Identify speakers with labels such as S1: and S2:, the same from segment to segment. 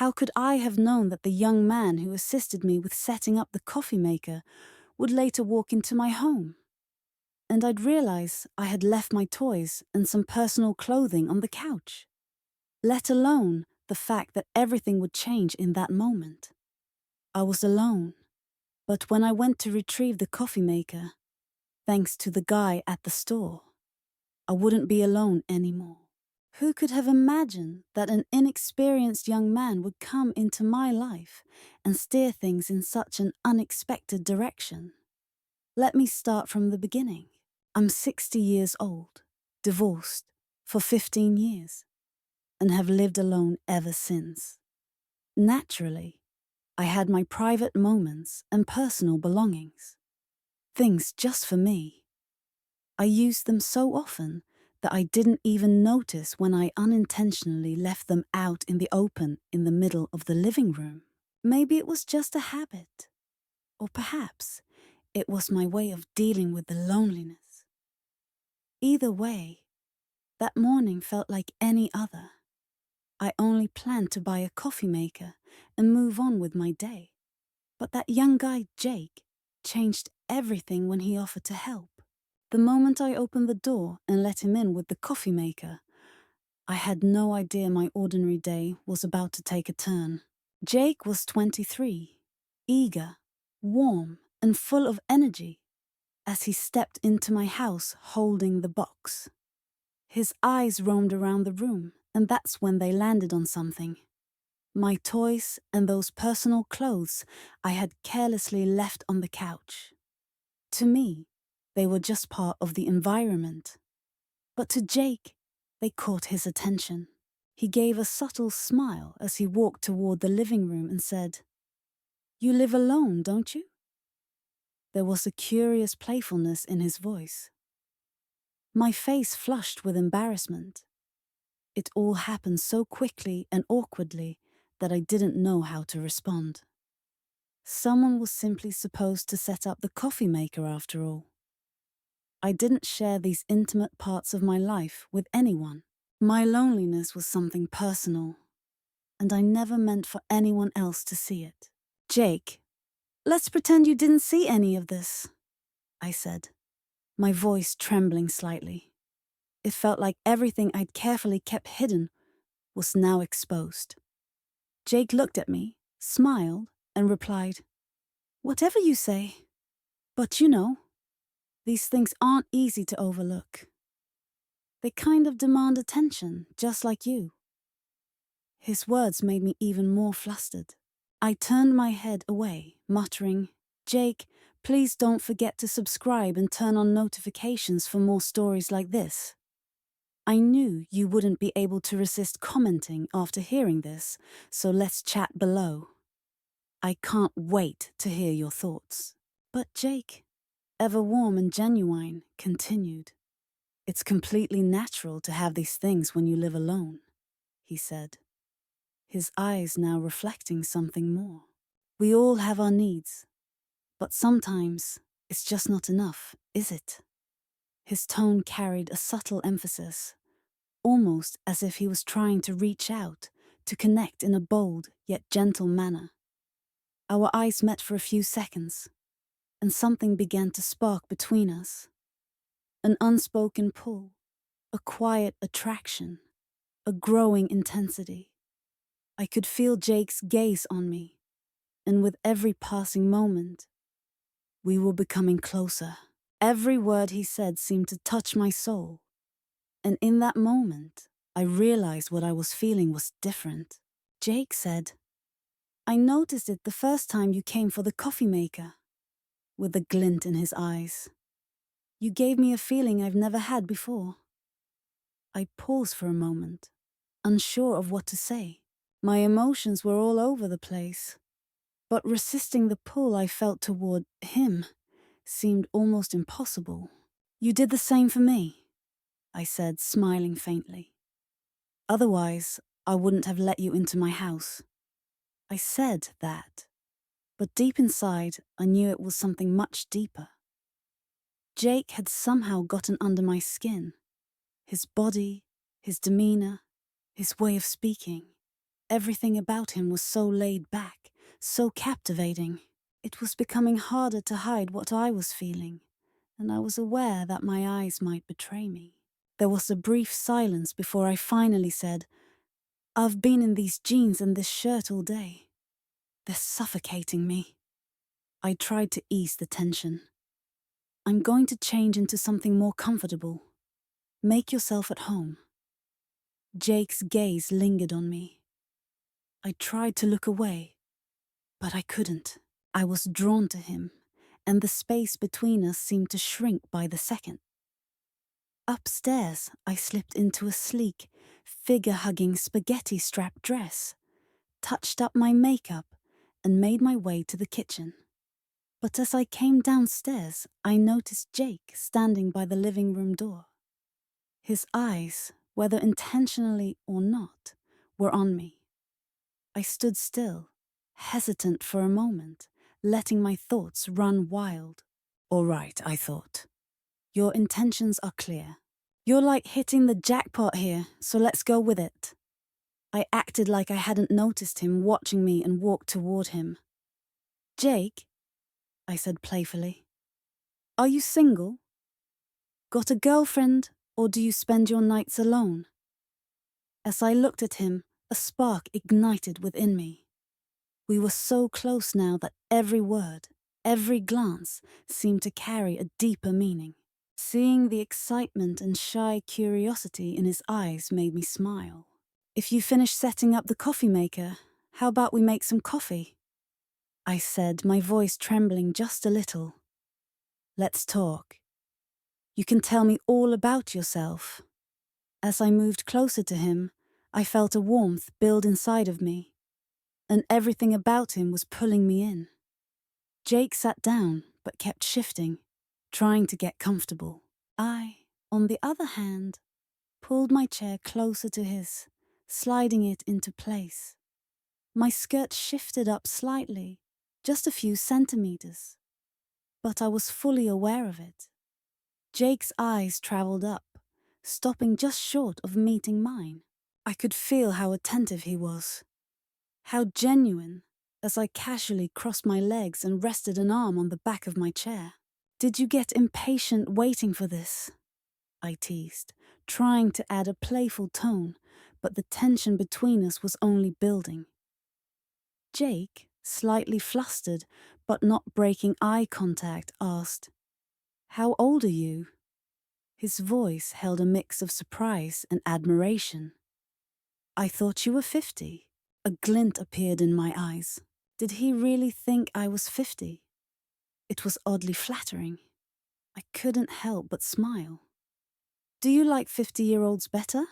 S1: How could I have known that the young man who assisted me with setting up the coffee maker would later walk into my home? And I'd realize I had left my toys and some personal clothing on the couch, let alone the fact that everything would change in that moment. I was alone, but when I went to retrieve the coffee maker, thanks to the guy at the store, I wouldn't be alone anymore. Who could have imagined that an inexperienced young man would come into my life and steer things in such an unexpected direction? Let me start from the beginning. I'm 60 years old, divorced for 15 years, and have lived alone ever since. Naturally, I had my private moments and personal belongings. Things just for me. I used them so often that I didn't even notice when I unintentionally left them out in the open in the middle of the living room. Maybe it was just a habit. Or perhaps it was my way of dealing with the loneliness. Either way, that morning felt like any other. I only planned to buy a coffee maker and move on with my day. But that young guy, Jake, changed everything when he offered to help. The moment I opened the door and let him in with the coffee maker, I had no idea my ordinary day was about to take a turn. Jake was 23, eager, warm, and full of energy as he stepped into my house holding the box. His eyes roamed around the room, and that's when they landed on something. My toys and those personal clothes I had carelessly left on the couch. To me, they were just part of the environment. But to Jake, they caught his attention. He gave a subtle smile as he walked toward the living room and said, "You live alone, don't you?" There was a curious playfulness in his voice. My face flushed with embarrassment. It all happened so quickly and awkwardly that I didn't know how to respond. Someone was simply supposed to set up the coffee maker after all. I didn't share these intimate parts of my life with anyone. My loneliness was something personal, and I never meant for anyone else to see it. "Jake, let's pretend you didn't see any of this," I said, my voice trembling slightly. It felt like everything I'd carefully kept hidden was now exposed. Jake looked at me, smiled, and replied, "Whatever you say. But you know, these things aren't easy to overlook. They kind of demand attention, just like you." His words made me even more flustered. I turned my head away, muttering, "Jake, please don't forget to subscribe and turn on notifications for more stories like this." I knew you wouldn't be able to resist commenting after hearing this, so let's chat below. I can't wait to hear your thoughts. But Jake, ever warm and genuine, continued, "It's completely natural to have these things when you live alone," he said, his eyes now reflecting something more. "We all have our needs, but sometimes it's just not enough, is it?" His tone carried a subtle emphasis, almost as if he was trying to reach out, to connect in a bold yet gentle manner. Our eyes met for a few seconds, and something began to spark between us. An unspoken pull, a quiet attraction, a growing intensity. I could feel Jake's gaze on me, and with every passing moment, we were becoming closer. Every word he said seemed to touch my soul, and in that moment, I realized what I was feeling was different. Jake said, "I noticed it the first time you came for the coffee maker," with a glint in his eyes. "You gave me a feeling I've never had before." I paused for a moment, unsure of what to say. My emotions were all over the place, but resisting the pull I felt toward him seemed almost impossible. "You did the same for me," I said, smiling faintly. "Otherwise, I wouldn't have let you into my house." I said that, but deep inside, I knew it was something much deeper. Jake had somehow gotten under my skin. His body, his demeanor, his way of speaking. Everything about him was so laid back, so captivating. It was becoming harder to hide what I was feeling, and I was aware that my eyes might betray me. There was a brief silence before I finally said, "I've been in these jeans and this shirt all day. They're suffocating me." I tried to ease the tension. "I'm going to change into something more comfortable. Make yourself at home." Jake's gaze lingered on me. I tried to look away, but I couldn't. I was drawn to him, and the space between us seemed to shrink by the second. Upstairs, I slipped into a sleek, figure-hugging spaghetti-strap dress, touched up my makeup, and made my way to the kitchen. But as I came downstairs, I noticed Jake standing by the living room door. His eyes, whether intentionally or not, were on me. I stood still, hesitant for a moment, letting my thoughts run wild. "All right," I thought. "Your intentions are clear. You're like hitting the jackpot here, so let's go with it." I acted like I hadn't noticed him watching me and walked toward him. "Jake," I said playfully, "are you single? Got a girlfriend, or do you spend your nights alone?" As I looked at him, a spark ignited within me. We were so close now that every word, every glance seemed to carry a deeper meaning. Seeing the excitement and shy curiosity in his eyes made me smile. "If you finish setting up the coffee maker, how about we make some coffee?" I said, my voice trembling just a little. "Let's talk. You can tell me all about yourself." As I moved closer to him, I felt a warmth build inside of me, and everything about him was pulling me in. Jake sat down, but kept shifting, trying to get comfortable. I, on the other hand, pulled my chair closer to his, sliding it into place. My skirt shifted up slightly, just a few centimeters, but I was fully aware of it. Jake's eyes traveled up, stopping just short of meeting mine. I could feel how attentive he was, how genuine, as I casually crossed my legs and rested an arm on the back of my chair. "Did you get impatient waiting for this?" I teased, trying to add a playful tone, but the tension between us was only building. Jake, slightly flustered, but not breaking eye contact, asked, "How old are you?" His voice held a mix of surprise and admiration. "I thought you were 50. A glint appeared in my eyes. Did he really think I was 50? It was oddly flattering. I couldn't help but smile. "Do you like 50-year-olds better?"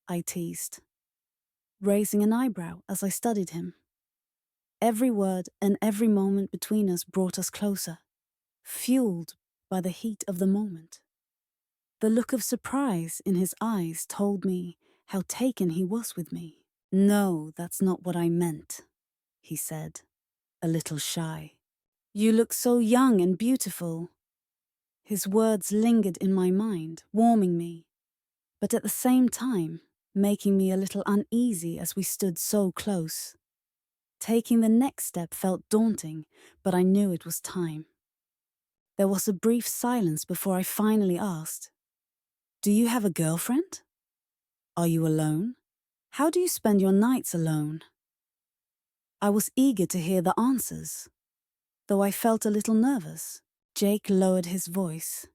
S1: I teased, raising an eyebrow as I studied him. Every word and every moment between us brought us closer, fueled by the heat of the moment. The look of surprise in his eyes told me how taken he was with me. "No, that's not what I meant," he said, a little shy. "You look so young and beautiful." His words lingered in my mind, warming me, but at the same time, making me a little uneasy as we stood so close. Taking the next step felt daunting, but I knew it was time. There was a brief silence before I finally asked, "Do you have a girlfriend? Are you alone? How do you spend your nights alone?" I was eager to hear the answers, though I felt a little nervous. Jake lowered his voice,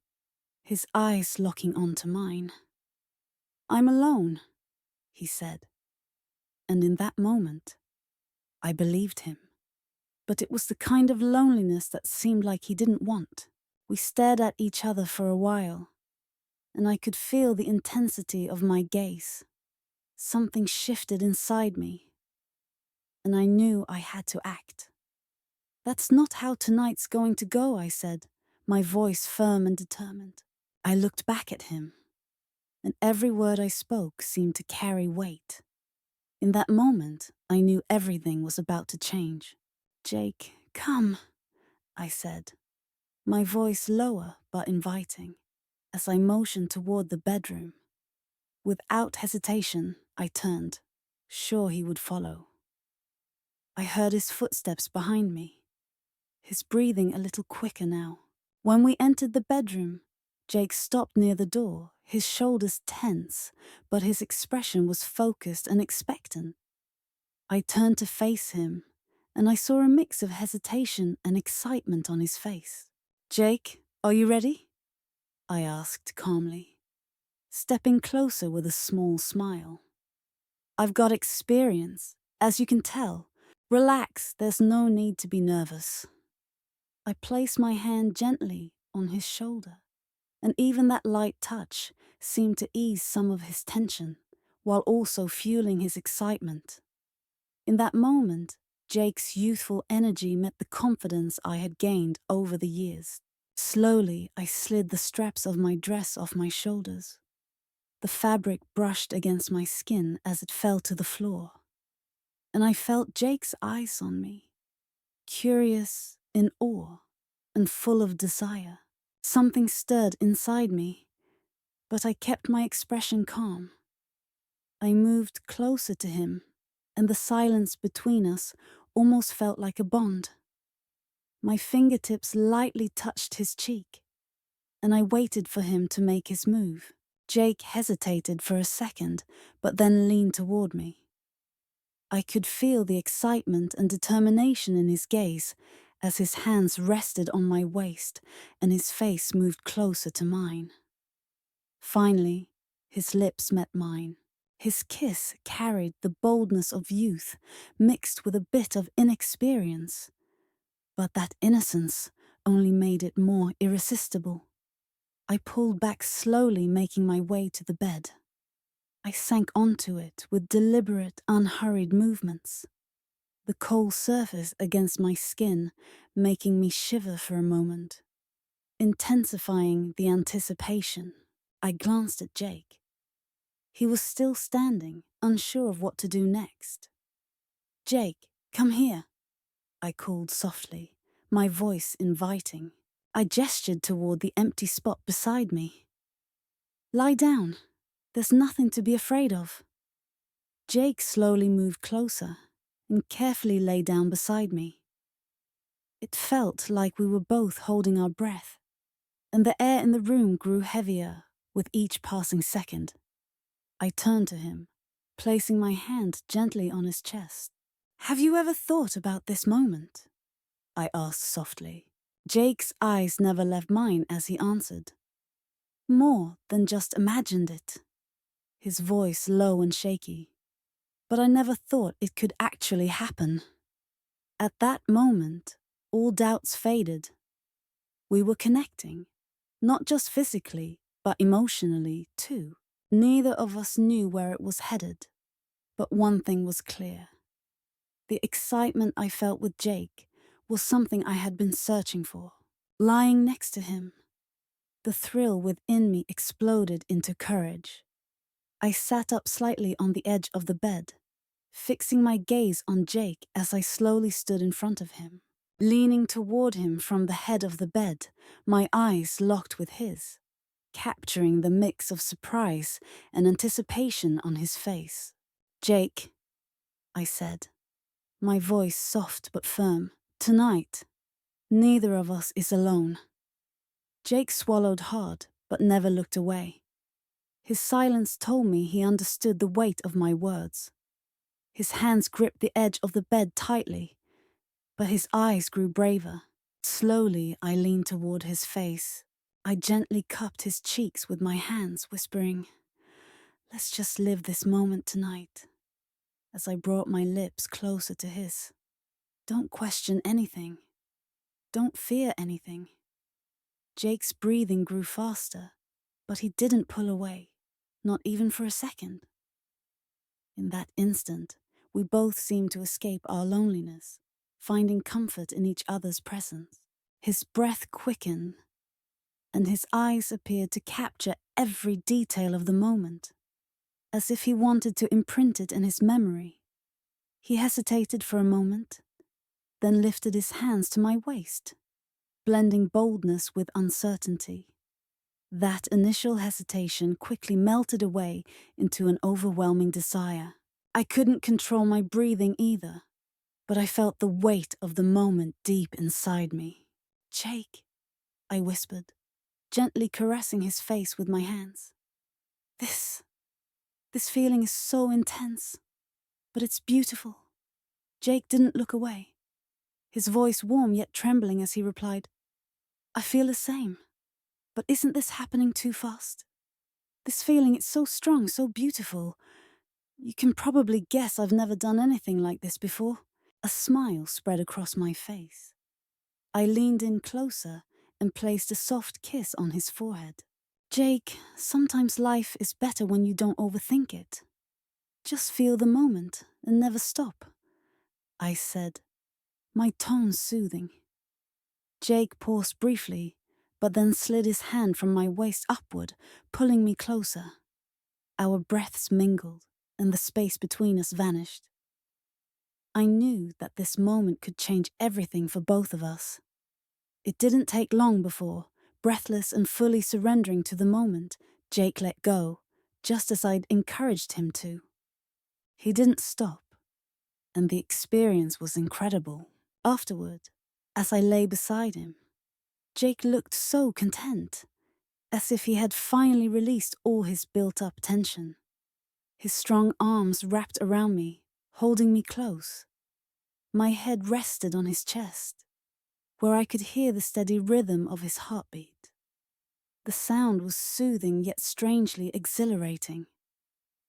S1: his eyes locking onto mine. "I'm alone," he said, and in that moment, I believed him. But it was the kind of loneliness that seemed like he didn't want. We stared at each other for a while, and I could feel the intensity of my gaze. Something shifted inside me, and I knew I had to act. "That's not how tonight's going to go," I said, my voice firm and determined. I looked back at him, and every word I spoke seemed to carry weight. In that moment, I knew everything was about to change. "Jake, come," I said, my voice lower but inviting, as I motioned toward the bedroom. Without hesitation, I turned. sure he would follow. I heard his footsteps behind me, his breathing a little quicker now. When we entered the bedroom, Jake stopped near the door, his shoulders tense, but his expression was focused and expectant. I turned to face him, and I saw a mix of hesitation and excitement on his face. "Jake, are you ready?" I asked calmly, stepping closer with a small smile. "I've got experience, as you can tell. Relax, there's no need to be nervous." I placed my hand gently on his shoulder, and even that light touch seemed to ease some of his tension, while also fueling his excitement. In that moment, Jake's youthful energy met the confidence I had gained over the years. Slowly, I slid the straps of my dress off my shoulders. The fabric brushed against my skin as it fell to the floor, and I felt Jake's eyes on me, curious, in awe, and full of desire. Something stirred inside me, but I kept my expression calm. I moved closer to him, and the silence between us almost felt like a bond. My fingertips lightly touched his cheek, and I waited for him to make his move. Jake hesitated for a second, but then leaned toward me. I could feel the excitement and determination in his gaze as his hands rested on my waist and his face moved closer to mine. Finally, his lips met mine. His kiss carried the boldness of youth mixed with a bit of inexperience, but that innocence only made it more irresistible. I pulled back slowly, making my way to the bed. I sank onto it with deliberate, unhurried movements, the cold surface against my skin making me shiver for a moment. Intensifying the anticipation, I glanced at Jake. He was still standing, unsure of what to do next. "Jake, come here," I called softly, my voice inviting. I gestured toward the empty spot beside me. "Lie down. There's nothing to be afraid of." Jake slowly moved closer and carefully lay down beside me. It felt like we were both holding our breath, and the air in the room grew heavier with each passing second. I turned to him, placing my hand gently on his chest. "Have you ever thought about this moment?" I asked softly. Jake's eyes never left mine as he answered. "More than just imagined it," his voice low and shaky. "But I never thought it could actually happen." At that moment, all doubts faded. We were connecting, not just physically, but emotionally too. Neither of us knew where it was headed, but one thing was clear. The excitement I felt with Jake was something I had been searching for. Lying next to him, the thrill within me exploded into courage. I sat up slightly on the edge of the bed, fixing my gaze on Jake as I slowly stood in front of him. Leaning toward him from the head of the bed, my eyes locked with his, capturing the mix of surprise and anticipation on his face. "Jake," I said, my voice soft but firm, "tonight, neither of us is alone." Jake swallowed hard, but never looked away. His silence told me he understood the weight of my words. His hands gripped the edge of the bed tightly, but his eyes grew braver. Slowly, I leaned toward his face. I gently cupped his cheeks with my hands, whispering, "Let's just live this moment tonight," as I brought my lips closer to his. "Don't question anything. Don't fear anything." Jake's breathing grew faster, but he didn't pull away, not even for a second. In that instant, we both seemed to escape our loneliness, finding comfort in each other's presence. His breath quickened, and his eyes appeared to capture every detail of the moment, as if he wanted to imprint it in his memory. He hesitated for a moment, then lifted his hands to my waist, blending boldness with uncertainty. That initial hesitation quickly melted away into an overwhelming desire. I couldn't control my breathing either, but I felt the weight of the moment deep inside me. "Jake," I whispered, gently caressing his face with my hands. This feeling is so intense, but it's beautiful." Jake didn't look away, his voice warm yet trembling as he replied, "I feel the same, but isn't this happening too fast? This feeling, it's so strong, so beautiful. You can probably guess I've never done anything like this before." A smile spread across my face. I leaned in closer and placed a soft kiss on his forehead. "Jake, sometimes life is better when you don't overthink it. Just feel the moment and never stop," I said, my tone soothing. Jake paused briefly, but then slid his hand from my waist upward, pulling me closer. Our breaths mingled, and the space between us vanished. I knew that this moment could change everything for both of us. It didn't take long before, breathless and fully surrendering to the moment, Jake let go, just as I'd encouraged him to. He didn't stop, and the experience was incredible. Afterward, as I lay beside him, Jake looked so content, as if he had finally released all his built-up tension. His strong arms wrapped around me, holding me close. My head rested on his chest, where I could hear the steady rhythm of his heartbeat. The sound was soothing yet strangely exhilarating.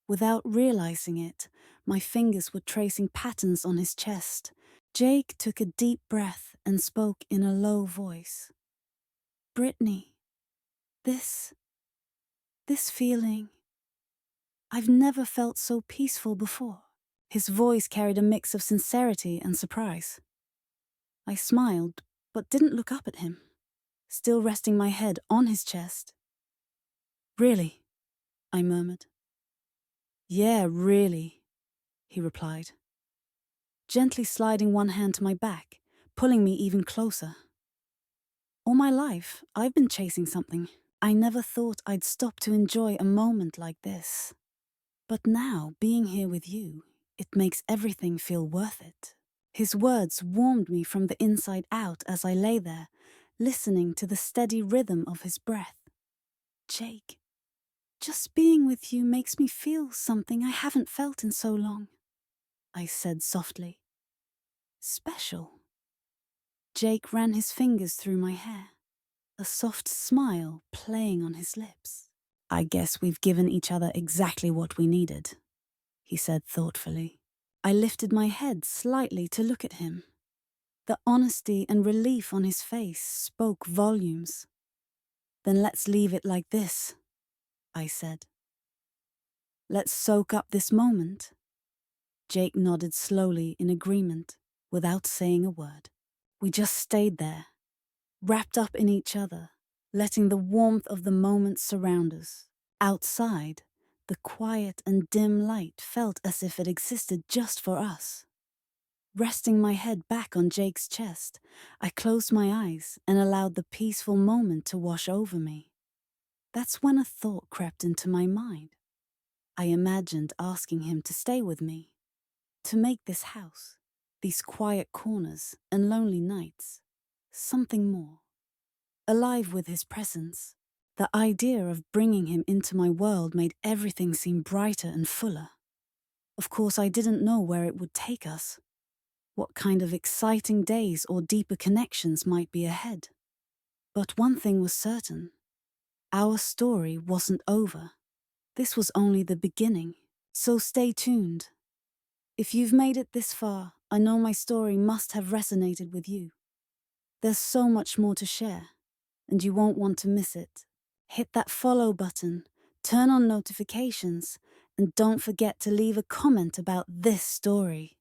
S1: Without realizing it, my fingers were tracing patterns on his chest. Jake took a deep breath and spoke in a low voice. "Brittany, this feeling, I've never felt so peaceful before." His voice carried a mix of sincerity and surprise. I smiled, but didn't look up at him, still resting my head on his chest. "Really?" I murmured. "Yeah, really," he replied, gently sliding one hand to my back, pulling me even closer. All my life, I've been chasing something. I never thought I'd stop to enjoy a moment like this. But now, being here with you, it makes everything feel worth it. His words warmed me from the inside out as I lay there, listening to the steady rhythm of his breath. "Jake, just being with you makes me feel something I haven't felt in so long," I said softly. "Special." Jake ran his fingers through my hair, a soft smile playing on his lips. "I guess we've given each other exactly what we needed," he said thoughtfully. I lifted my head slightly to look at him. The honesty and relief on his face spoke volumes. "Then let's leave it like this," I said. "Let's soak up this moment." Jake nodded slowly in agreement, without saying a word. We just stayed there, wrapped up in each other, letting the warmth of the moment surround us. Outside, the quiet and dim light felt as if it existed just for us. Resting my head back on Jake's chest, I closed my eyes and allowed the peaceful moment to wash over me. That's when a thought crept into my mind. I imagined asking him to stay with me, to make this house, these quiet corners and lonely nights, something more. Alive with his presence, the idea of bringing him into my world made everything seem brighter and fuller. Of course, I didn't know where it would take us, what kind of exciting days or deeper connections might be ahead. But one thing was certain. Our story wasn't over. This was only the beginning, so stay tuned. If you've made it this far, I know my story must have resonated with you. There's so much more to share, and you won't want to miss it. Hit that follow button, turn on notifications, and don't forget to leave a comment about this story.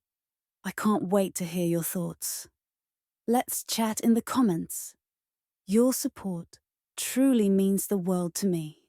S1: I can't wait to hear your thoughts. Let's chat in the comments. Your support truly means the world to me.